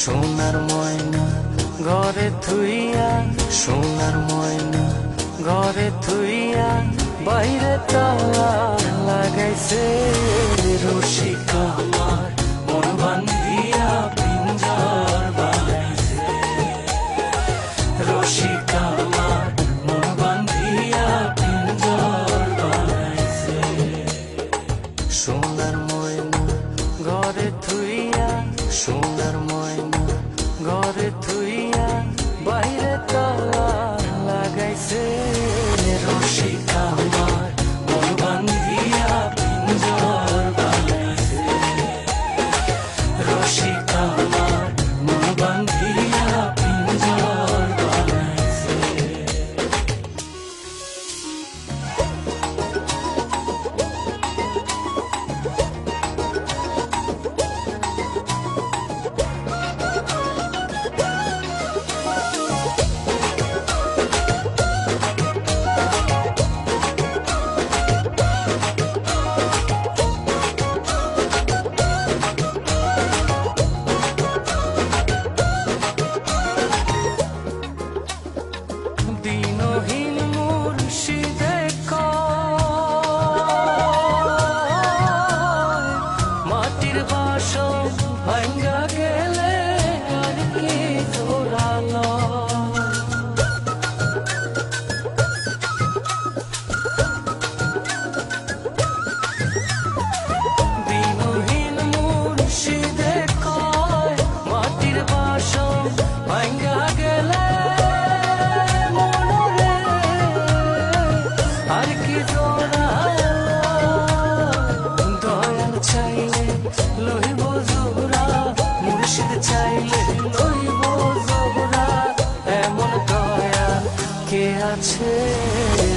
সোনার ময়না ঘরে থুইয়া, সোনার ময়না ঘরে থুইয়া, বাইরে তালা লাগাইছে রসিক আমার মন বান্ধিয়া পিঞ্জর বানাইছে। রসিক আমার মন বান্ধিয়া পিঞ্জর বানাইছে। সোনার ময়না ঘরে থুইয়া, সোনার ময়না ঘরে থুইয়া, বাইরে তালা লাগাইছে রসিক আমার মন বান্ধিয়া পিঞ্জর বানাইছে। রসিক আমার মন বান্ধিয়া পিঞ্জর বানাইছে। দিনহীন মুর্শিদে কয়, মাটির বাসন ভাঙ্গা গেলে আর কি জোড়ালো। দিনহীন মুর্শিদে কয়, মাটির বাসন ভাঙ্গা গেলে আছে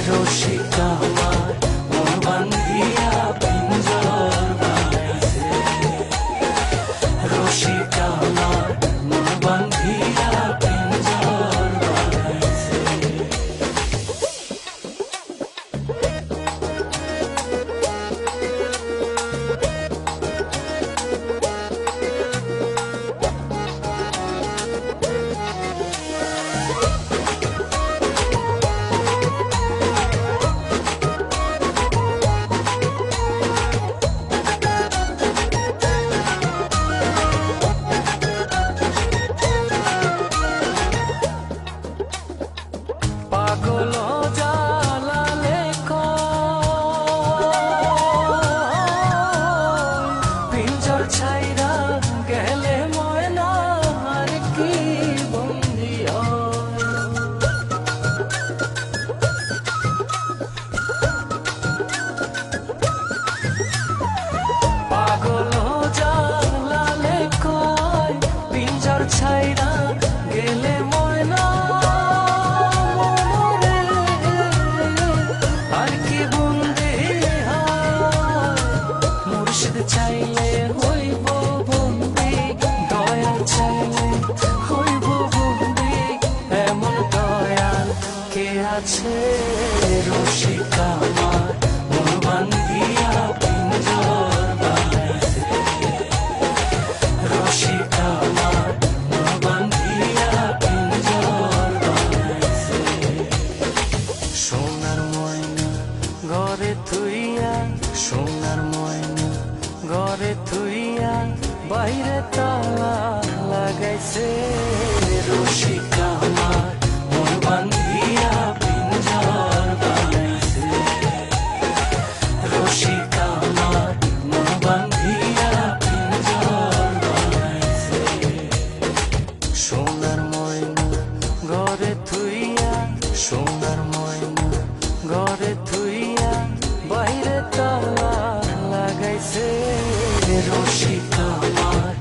রসিক আমার মন বান্ধিয়া পিঞ্জর বানাইছে। রসিক আমার মন বান্ধিয়া পিঞ্জর বানাইছে। পাগল জালালে কয়, পিঞ্জর ছাইরা গেলে ময়না আর কি বন্দি হয়। পাগল জালালে কয়, পিঞ্জর ছাইরা গেলে ময়না চাইলে হইব বন্দি, দয়া চাইলে হইব বন্দি, এমন দয়াল কে আছে রসিক আমার মন বান্ধিয়া পিঞ্জর বানাইছে। রসিক আমার মন বান্ধিয়া পিঞ্জর বানাইছে। সোনার ময়না ঘরে থুইয়া, সোনার ময়না ঘরে থুইয়া, বাইরে তালা লাগাইছে রসিক আমার মন বান্ধিয়া পিঞ্জর বানাইছে। রসিক আমার মন বান্ধিয়া পিঞ্জর বানাইছে। সোনার ময়না ঘরে থুইয়া, সোনার ময়না ঘরে থুইয়া, বাইরে তালা লাগাইছে রসিক আমার